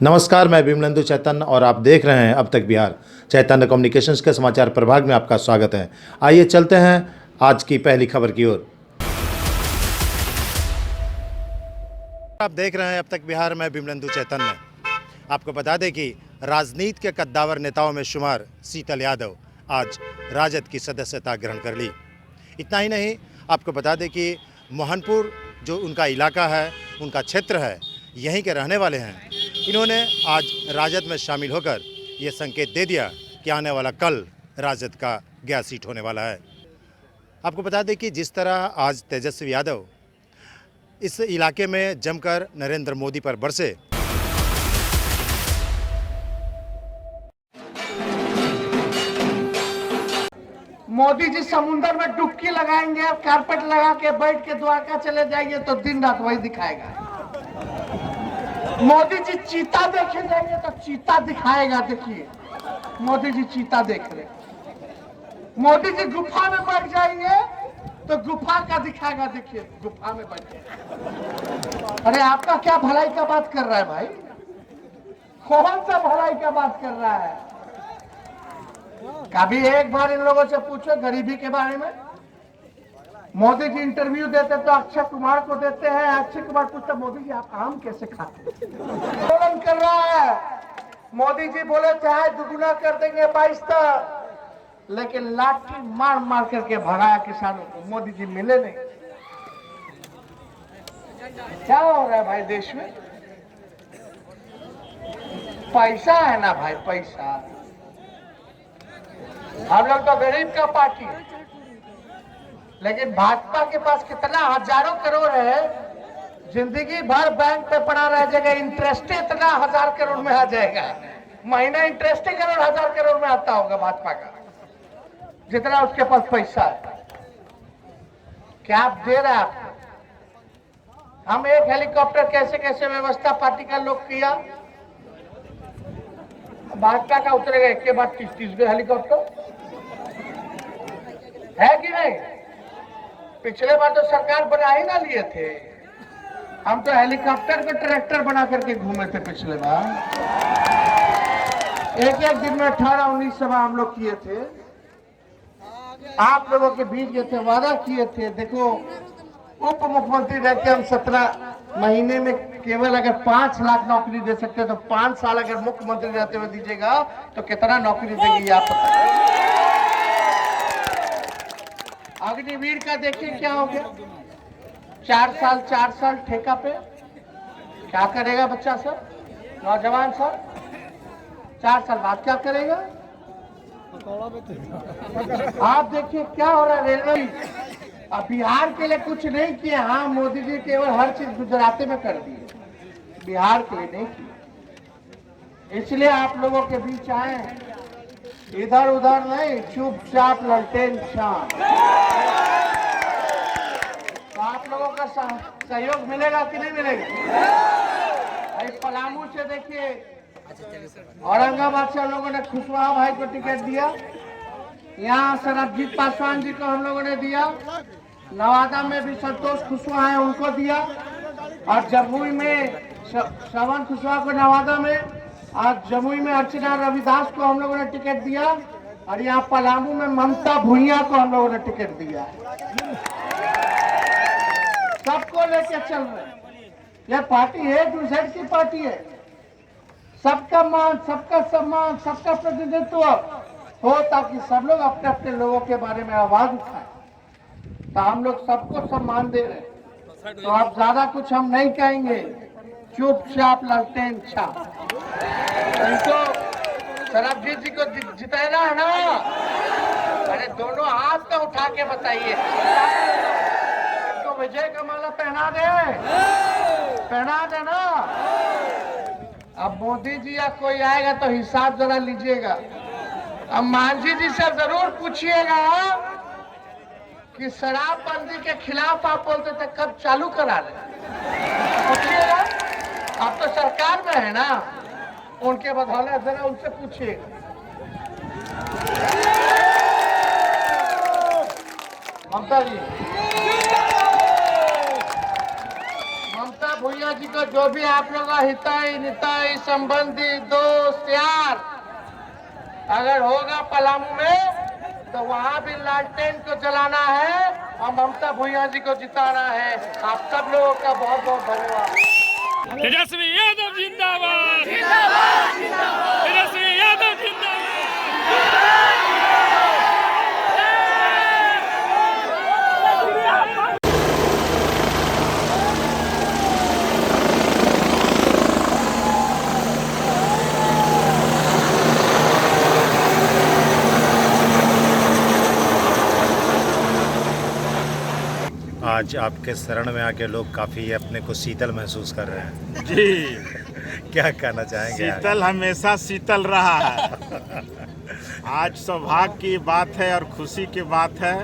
नमस्कार, मैं विमलेंदु चैतन्य और आप देख रहे हैं अब तक बिहार। चैतन्य कम्युनिकेशंस के समाचार प्रभाग में आपका स्वागत है। आइए चलते हैं आज की पहली खबर की ओर। आप देख रहे हैं अब तक बिहार में विमलेंदु चैतन्य। आपको बता दें कि राजनीति के कद्दावर नेताओं में शुमार शीतल यादव आज राजद की सदस्यता ग्रहण कर ली। इतना ही नहीं, आपको बता दें कि मोहनपुर जो उनका इलाका है, उनका क्षेत्र है, यहीं के रहने वाले हैं। इन्होंने आज राजद में शामिल होकर ये संकेत दे दिया कि आने वाला कल राजद का 11 सीट होने वाला है। आपको बता दें कि जिस तरह आज तेजस्वी यादव इस इलाके में जमकर नरेंद्र मोदी पर बरसे, मोदी जी समुंदर में डुबकी लगाएंगे, कारपेट लगा के बैठ के द्वारका चले जाएंगे तो दिन रात वही दिखाएगा। मोदी जी चीता देखे जाएंगे तो चीता दिखाएगा। देखिए, मोदी जी चीता देख रहे। मोदी जी गुफा में बैठ जाएंगे तो गुफा का दिखाएगा। देखिए, गुफा में बैठे। अरे आपका क्या भलाई का बात कर रहा है भाई? कौन सा भलाई का बात कर रहा है? कभी एक बार इन लोगों से पूछो गरीबी के बारे में। मोदी जी इंटरव्यू देते तो अक्षय कुमार को देते हैं। अक्षय कुमार पूछते मोदी जी आप आम कैसे खाते? आंदोलन कर रहा है। मोदी जी बोले चाहे दुगुना कर देंगे 22 तक, लेकिन लाठी मार मार करके भगाया किसानों को। मोदी जी मिले नहीं। क्या हो रहा है भाई देश में? पैसा है ना भाई, पैसा। हम लोग तो गरीब का पार्टी है, लेकिन भाजपा के पास कितना हजारों करोड़ है, जिंदगी भर बैंक पे पड़ा रह जाएगा। इंटरेस्ट इतना 1000 करोड़ में आ जाएगा। महीना इंटरेस्ट करोड़ 1000 करोड़ में आता होगा भाजपा का, जितना उसके पास पैसा है। क्या आप दे रहे हैं आपको? हम एक हेलीकॉप्टर कैसे कैसे व्यवस्था पार्टी का लोग किया। भाजपा का उतरेगा एक के बाद 30 हेलीकॉप्टर है कि नहीं? पिछले बार तो सरकार बना ही ना लिए थे। हम तो हेलीकॉप्टर को ट्रैक्टर बना करके घूमे थे पिछले बार। एक एक दिन में 18-19 सभा हम लोग किए थे। आप लोगों के बीच गए थे, वादा किए थे। देखो, उप मुख्यमंत्री रह के हम 17 महीने में केवल अगर 5 लाख नौकरी दे सकते तो 5 साल अगर मुख्यमंत्री रहते हुए दीजिएगा तो कितना नौकरी देंगे आप बताइए। अग्निवीर का देखिए क्या हो गया। 4 साल ठेका पे। क्या करेगा बच्चा सब, नौजवान सब? 4 साल बाद क्या करेगा? आप देखिए क्या हो रहा है। रेलवे अब बिहार के लिए कुछ नहीं किए। हाँ, मोदी जी केवल हर चीज गुजराती में कर दी, बिहार के लिए नहीं की। इसलिए आप लोगों के बीच आए, इधर उधर नहीं, चुपचाप ललटेन छान। तो आप लोगों का सहयोग मिलेगा कि नहीं मिलेगा? भाई पलामू से देखिए, औरंगाबाद से हम लोगों ने खुशवाहा भाई को टिकट दिया। यहाँ सरबजीत पासवान जी को हम लोगों ने दिया। नवादा में भी संतोष कुशवाहा है, उनको दिया। और जमुई में श्रवण कुशवाहा को नवादा में, और जमुई में अर्चना रविदास को हम लोगों ने टिकट दिया। और यहाँ पलामू में ममता भुइया को हम लोगों ने टिकट दिया। सबको लेके चल रहे। यह पार्टी है दूसरे की पार्टी है। सबका मान, सबका सम्मान, सबका प्रतिनिधित्व हो, ताकि सब लोग अपने अपने लोगों के बारे में आवाज उठाएं। तो हम लोग सबको सम्मान दे रहे हैं। तो अब ज्यादा कुछ हम नहीं कहेंगे, चुपचाप ललटेन छाप। इनको सरबजीत जी को जिताना है ना? अरे दोनों हाथ तो उठा के बताइए। इनको विजय का माला पहना दे, पहना दे ना। अब मोदी जी या कोई आएगा तो हिसाब जरा लीजिएगा। अब मांझी जी से जरूर पूछिएगा कि शराबबंदी के खिलाफ आप बोलते थे, कब चालू करा रहे? पूछिएगा, आप तो सरकार में है ना, उनके बदौलत जरा उनसे पूछिएगा। ममता जी, ममता भुइया जी को जो भी आप लोग का हिताई निताई संबंधी दोस्त यार अगर होगा पलामू में तो वहाँ भी लालटेन को जलाना है और ममता भुइया जी को जिताना है। आप सब लोगों का बहुत बहुत धन्यवाद। तेजस्वी यादव जिंदाबाद जिंदाबाद जिंदाबाद तेजस्वी यादव जिंदाबाद। आज आपके शरण में आके लोग काफ़ी अपने को शीतल महसूस कर रहे हैं। जी, क्या कहना चाहेंगे? शीतल हमेशा शीतल रहा है। आज सौभाग्य की बात है और खुशी की बात है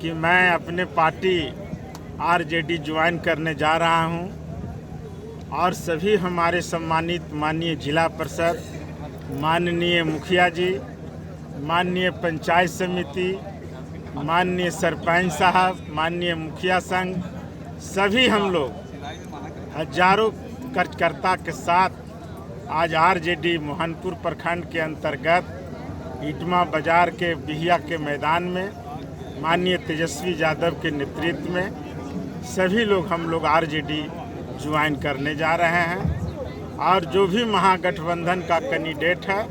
कि मैं अपने पार्टी आरजेडी ज्वाइन करने जा रहा हूं और सभी हमारे सम्मानित माननीय जिला परिषद, माननीय मुखिया जी, माननीय पंचायत समिति, माननीय सरपंच साहब, माननीय मुखिया संघ, सभी हम लोग हजारों कार्यकर्ता के साथ आज आरजेडी मोहनपुर प्रखंड के अंतर्गत इटमा बाजार के बिहिया के मैदान में माननीय तेजस्वी यादव के नेतृत्व में सभी लोग हम लोग आरजेडी ज्वाइन करने जा रहे हैं। और जो भी महागठबंधन का कैंडिडेट है,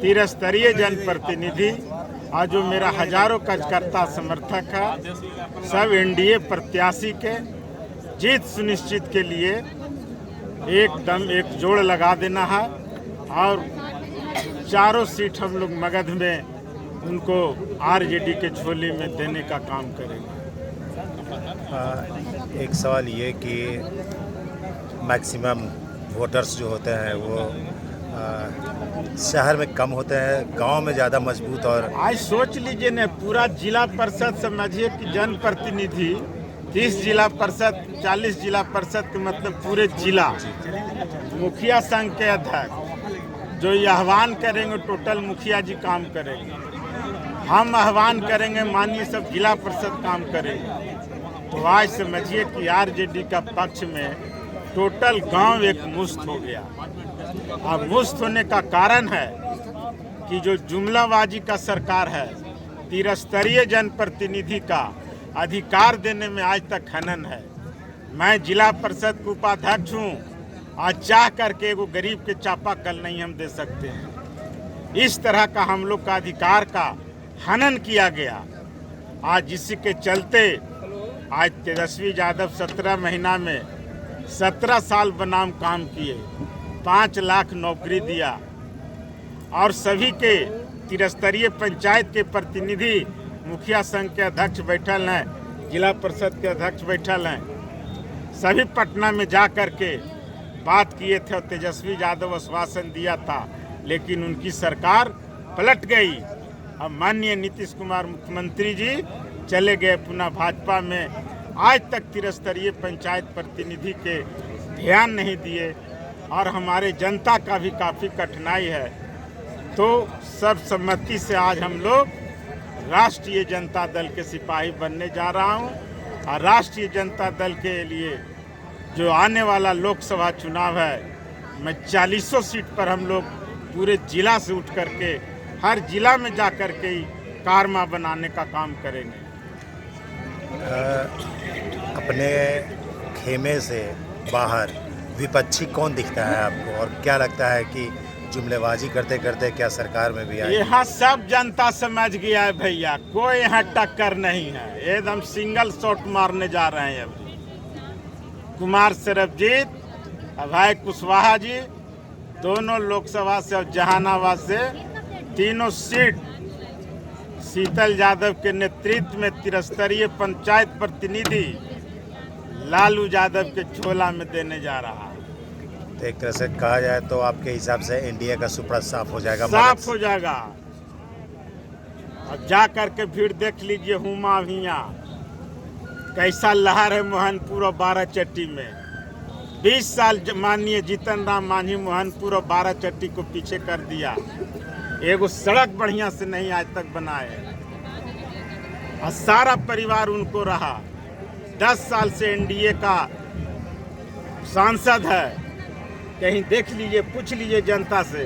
त्रिस्तरीय जनप्रतिनिधि और जो मेरा हजारों कार्यकर्ता समर्थक है, सब एनडीए प्रत्याशी के जीत सुनिश्चित के लिए एकदम एक जोड़ लगा देना है और चारों सीट हम लोग मगध में उनको आरजेडी के झोली में देने का काम करेंगे। एक सवाल ये कि मैक्सिमम वोटर्स जो होते हैं वो शहर में कम होते हैं, गांव में ज़्यादा मजबूत। और आज सोच लीजिए न, पूरा जिला परिषद समझिए कि जनप्रतिनिधि 30 जिला परिषद, 40 जिला परिषद के मतलब पूरे जिला, मुखिया संघ के अध्यक्ष जो ये आह्वान करेंगे टोटल मुखिया जी काम करेंगे, हम आह्वान करेंगे माननीय सब जिला परिषद काम करेंगे। तो आज समझिए कि आरजेडी का पक्ष में टोटल गांव एक मुश्त हो गया। और मुश्त होने का कारण है कि जो जुमलाबाजी का सरकार है, त्रिस्तरीय जनप्रतिनिधि का अधिकार देने में आज तक खनन है। मैं जिला परिषद का उपाध्यक्ष हूँ, आज चाह करके वो गरीब के चापाकल नहीं हम दे सकते हैं। इस तरह का हम लोग का अधिकार का हनन किया गया। आज जिसके चलते आज तेजस्वी यादव 17 महीना में 17 साल बनाम काम किए, 5 लाख नौकरी दिया और सभी के त्रिस्तरीय पंचायत के प्रतिनिधि, मुखिया संघ के अध्यक्ष बैठल हैं, जिला परिषद के अध्यक्ष बैठल हैं, सभी पटना में जा कर के बात किए थे और तेजस्वी यादव आश्वासन दिया था, लेकिन उनकी सरकार पलट गई। अब माननीय नीतीश कुमार मुख्यमंत्री जी चले गए पुनः भाजपा में। आज तक त्रिस्तरीय पंचायत प्रतिनिधि के ध्यान नहीं दिए और हमारे जनता का भी काफ़ी कठिनाई है। तो सर्वसम्मति से आज हम लोग राष्ट्रीय जनता दल के सिपाही बनने जा रहा हूं और राष्ट्रीय जनता दल के लिए जो आने वाला लोकसभा चुनाव है, मैं 40 सीट पर हम लोग पूरे जिला से उठ करके हर जिला में जा कर के कारमा बनाने का काम करेंगे। अपने खेमे से बाहर विपक्षी कौन दिखता है आपको, और क्या लगता है कि जुमलेबाजी करते करते क्या सरकार में भी आएगी? यहाँ सब जनता समझ गया है भैया, कोई यहाँ टक्कर नहीं है, एकदम सिंगल शॉट मारने जा रहे हैं। अभी कुमार सरबजीत, अभय कुशवाहा जी दोनों लोकसभा से और जहानाबाद से तीनों सीट शीतल यादव के नेतृत्व में त्रिस्तरीय पंचायत प्रतिनिधि लालू यादव के झोला में देने जा रहा है। तो एक तरह से कहा जाए तो आपके हिसाब से एनडीए का सुपड़ा साफ हो जाएगा? साफ हो जाएगा। अब जा करके भीड़ देख लीजिए, हुमा भैया कैसा लहर है मोहनपुर और बाराचट्टी में। 20 साल माननीय जीतन राम मांझी मोहनपुर और बाराचट्टी को पीछे कर दिया। एगो सड़क बढ़िया से नहीं आज तक बनाए और सारा परिवार उनको रहा। 10 साल से एनडीए का सांसद है, कहीं देख लीजिए, पूछ लीजिए जनता से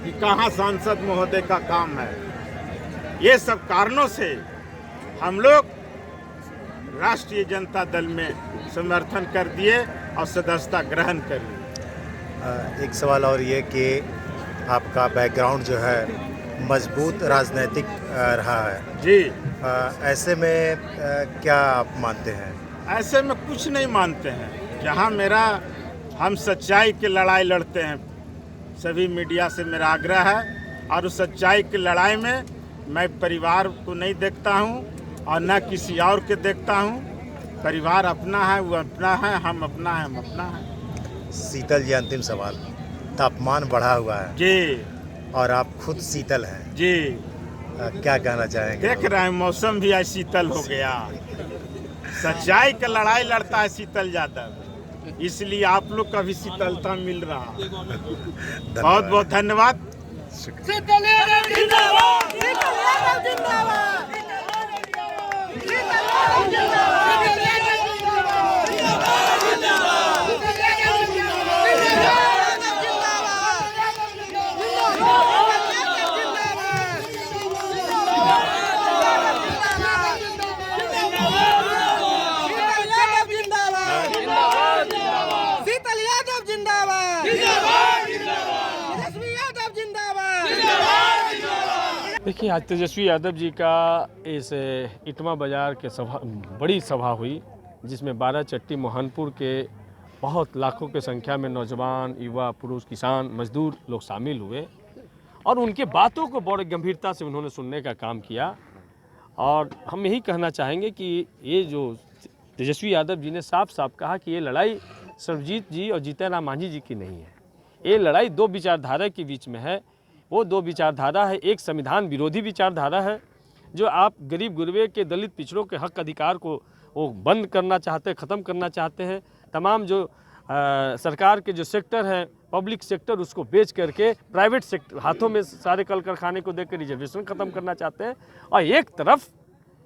कि कहाँ सांसद महोदय का काम है। ये सब कारणों से हम लोग राष्ट्रीय जनता दल में समर्थन कर दिए और सदस्यता ग्रहण कर ली। एक सवाल और ये कि आपका बैकग्राउंड जो है मजबूत राजनीतिक रहा है जी, ऐसे में क्या आप मानते हैं? ऐसे में कुछ नहीं मानते हैं। जहाँ हम सच्चाई की लड़ाई लड़ते हैं, सभी मीडिया से मेरा आग्रह है, और उस सच्चाई की लड़ाई में मैं परिवार को नहीं देखता हूँ और न किसी और के देखता हूँ। परिवार अपना है, वो अपना है, हम अपना है, हम अपना है। शीतल जी, अंतिम सवाल, तापमान बढ़ा हुआ है जी और आप खुद शीतल हैं, जी, क्या कहना चाहेंगे? देख रहे हैं मौसम भी आज शीतल हो गया। सच्चाई की लड़ाई लड़ता है शीतल यादव, इसलिए आप लोग का भी शीतलता मिल रहा है। बहुत बहुत धन्यवाद। शीतल यादव जिंदाबाद, शीतल यादव जिंदाबाद, देखिए, आज तेजस्वी यादव जी का इस इटमा बाज़ार के बड़ी सभा हुई, जिसमें 12 चट्टी मोहनपुर के बहुत लाखों की संख्या में नौजवान, युवा, पुरुष, किसान, मजदूर लोग शामिल हुए और उनके बातों को बड़ी गंभीरता से उन्होंने सुनने का काम किया। और हम यही कहना चाहेंगे कि ये जो तेजस्वी यादव जी ने साफ साफ कहा कि ये लड़ाई सर्वजीत जी और जीतन राम मांझी जी की नहीं है, ये लड़ाई दो विचारधारा के बीच में है। वो दो विचारधारा है, एक संविधान विरोधी विचारधारा है जो आप गरीब गुरबे के, दलित पिछड़ों के हक अधिकार को वो बंद करना चाहते हैं, ख़त्म करना चाहते हैं। तमाम जो सरकार के जो सेक्टर हैं, पब्लिक सेक्टर, उसको बेच करके प्राइवेट सेक्टर हाथों में सारे कल कारखाने को देकर रिजर्वेशन ख़त्म करना चाहते हैं। और एक तरफ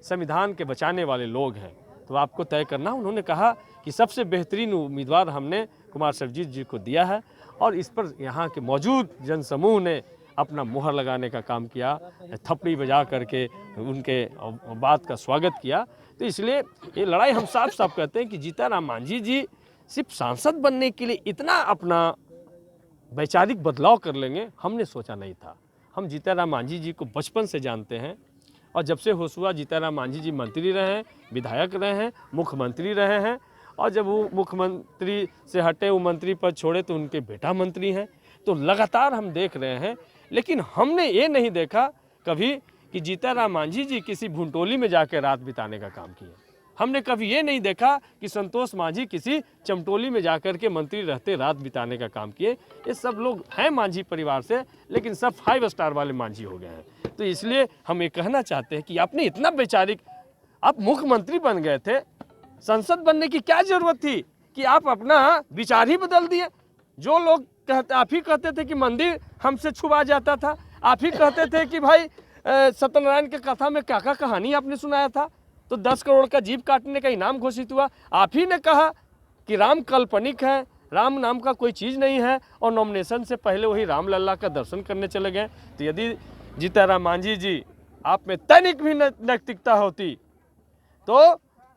संविधान के बचाने वाले लोग हैं। तो आपको तय करना, उन्होंने कहा कि सबसे बेहतरीन उम्मीदवार हमने कुमार सर्वजीत जी को दिया है और इस पर यहाँ के मौजूद जनसमूह ने अपना मुहर लगाने का काम किया, थपड़ी बजा करके उनके बात का स्वागत किया। तो इसलिए ये लड़ाई हम साफ साफ कहते हैं कि जीतन राम मांझी जी सिर्फ सांसद बनने के लिए इतना अपना वैचारिक बदलाव कर लेंगे, हमने सोचा नहीं था। हम जीतन राम मांझी जी को बचपन से जानते हैं और जब से होश हुआ जीतन राम मांझी जी मंत्री रहे हैं, विधायक रहे हैं, मुख्यमंत्री रहे हैं। और जब वो मुख्यमंत्री से हटे, वो मंत्री पद छोड़े, तो उनके बेटा मंत्री हैं। तो लगातार हम देख रहे हैं, लेकिन हमने ये नहीं देखा कभी कि जीतन राम मांझी जी किसी भुंटोली में जाकर रात बिताने का काम किए। हमने कभी ये नहीं देखा कि संतोष मांझी किसी चमटोली में जाकर के मंत्री रहते रात बिताने का काम किए। ये सब लोग हैं मांझी परिवार से, लेकिन सब 5 स्टार वाले मांझी हो गए हैं। तो इसलिए हम ये कहना चाहते हैं कि आपने इतना वैचारिक, आप मुख्यमंत्री बन गए थे, संसद बनने की क्या जरूरत थी कि आप अपना विचार ही बदल दिए। जो लोग कहते, आप ही कहते थे कि मंदिर हमसे छुपा जाता था, आप ही कहते थे कि भाई सत्यनारायण के कथा में क्या क्या कहानी आपने सुनाया था, तो 10 करोड़ का जीप काटने का इनाम घोषित हुआ। आप ही ने कहा कि राम काल्पनिक है, राम नाम का कोई चीज़ नहीं है, और नॉमिनेशन से पहले वही राम लल्ला का दर्शन करने चले गए। तो यदि जीतन राम मांझी जी आप में तनिक भी नैतिकता होती तो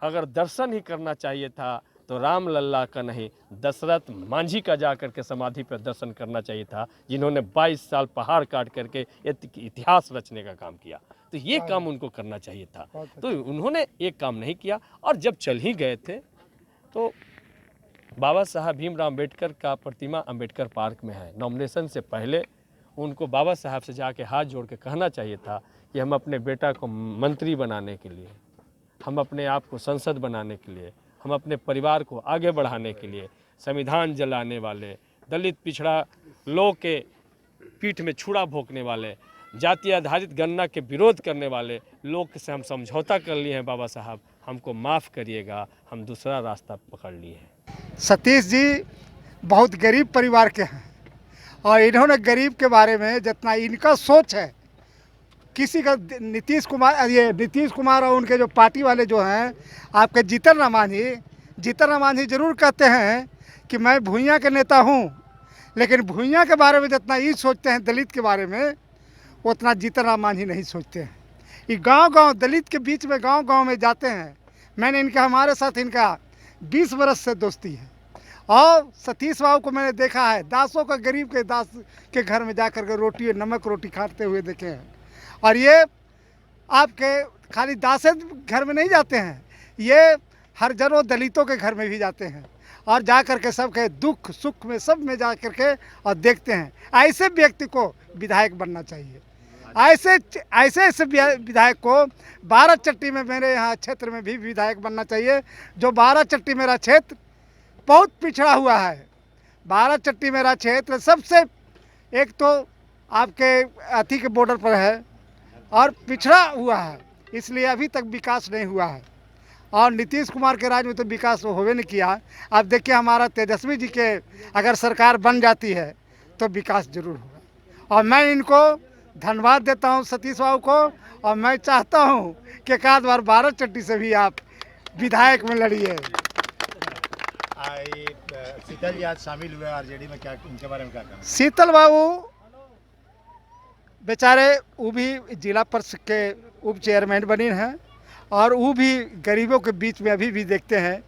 अगर दर्शन ही करना चाहिए था तो राम लल्ला का नहीं, दशरथ मांझी का जाकर के समाधि पर दर्शन करना चाहिए था, जिन्होंने 22 साल पहाड़ काट करके इतिहास रचने का काम किया। तो ये काम उनको करना चाहिए था, तो उन्होंने एक काम नहीं किया। और जब चल ही गए थे तो बाबा साहब भीमराव अम्बेडकर का प्रतिमा अम्बेडकर पार्क में है। नॉमिनेशन से पहले उनको बाबा साहब से जाके हाथ जोड़ के कहना चाहिए था कि हम अपने बेटा को मंत्री बनाने के लिए, हम अपने आप को संसद बनाने के लिए, हम अपने परिवार को आगे बढ़ाने के लिए, संविधान जलाने वाले, दलित पिछड़ा लोग के पीठ में छुरा भोंकने वाले, जाति आधारित गणना के विरोध करने वाले लोग से हम समझौता कर लिए हैं। बाबा साहब हमको माफ़ करिएगा, हम दूसरा रास्ता पकड़ लिए हैं। सतीश जी बहुत गरीब परिवार के हैं और इन्होंने गरीब के बारे में जितना इनका सोच है, किसी का नीतीश कुमार और उनके जो पार्टी वाले जो हैं, आपके जीतन राम मांझी ज़रूर कहते हैं कि मैं भूइयाँ के नेता हूँ, लेकिन भूइयाँ के बारे में जितना ये सोचते हैं दलित के बारे में, उतना जीतन राम मांझी नहीं सोचते हैं। ये गांव-गांव दलित के बीच में गांव-गांव में जाते हैं। मैंने हमारे साथ इनका 20 बरस से दोस्ती है और सतीश बाबू को मैंने देखा है दासों का, गरीब के दास के घर में जाकर के रोटी और नमक रोटी खाते हुए देखे हैं। और ये आपके खाली दासे घर में नहीं जाते हैं, ये हर जनों दलितों के घर में भी जाते हैं और जा कर के सबके दुख सुख में सब में जा कर के और देखते हैं। ऐसे व्यक्ति को विधायक बनना चाहिए। ऐसे विधायक को 12 चट्टी में, मेरे यहाँ क्षेत्र में भी विधायक बनना चाहिए। जो 12 चट्टी मेरा क्षेत्र बहुत पिछड़ा हुआ है। 12 चट्टी मेरा क्षेत्र सबसे एक तो आपके अथी के बॉर्डर पर है और पिछड़ा हुआ है, इसलिए अभी तक विकास नहीं हुआ है। और नीतीश कुमार के राज में तो विकास होवे नहीं किया। आप देखिए हमारा तेजस्वी जी के अगर सरकार बन जाती है तो विकास जरूर होगा। और मैं इनको धन्यवाद देता हूं सतीश बाबू को, और मैं चाहता हूं कि एक आध बार 12 चट्टी से भी आप विधायक में लड़िए। शीतल जी आज शामिल हुए आरजेडी में, क्या उनके बारे में क्या कहना? शीतल बाबू बेचारे वो भी जिला परिषद के उप चेयरमैन बनी हैं और वो भी गरीबों के बीच में अभी भी देखते हैं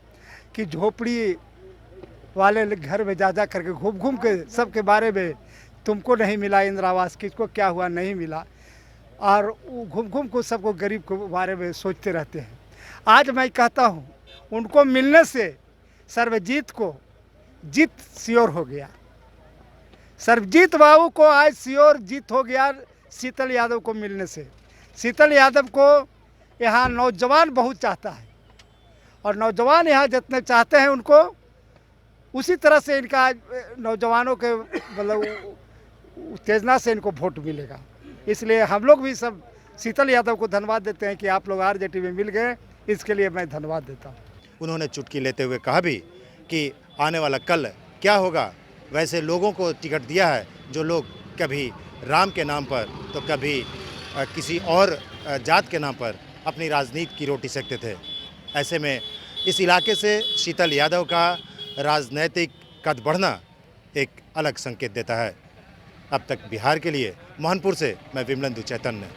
कि झोपड़ी वाले घर में जा करके घूम घूम के सबके बारे में, तुमको नहीं मिला इंदिरा आवास, किसको क्या हुआ नहीं मिला, और वो घूम घूम को सबको गरीब के बारे में सोचते रहते हैं। आज मैं कहता हूँ उनको मिलने से सर्वजीत को जीत श्योर हो गया। सर्वजीत बाबू को आज श्योर जीत हो गया शीतल यादव को मिलने से। शीतल यादव को यहाँ नौजवान बहुत चाहता है और नौजवान यहाँ जितने चाहते हैं उनको, उसी तरह से इनका नौजवानों के मतलब उत्तेजना से इनको वोट मिलेगा। इसलिए हम लोग भी सब शीतल यादव को धन्यवाद देते हैं कि आप लोग आरजेडी में मिल गए, इसके लिए मैं धन्यवाद देता हूँ। उन्होंने चुटकी लेते हुए कहा भी कि आने वाला कल क्या होगा, वैसे लोगों को टिकट दिया है जो लोग कभी राम के नाम पर तो कभी किसी और जात के नाम पर अपनी राजनीति की रोटी सेकते थे। ऐसे में इस इलाके से शीतल यादव का राजनीतिक कद बढ़ना एक अलग संकेत देता है। अब तक बिहार के लिए मोहनपुर से मैं विमलेंदु चैतन्य।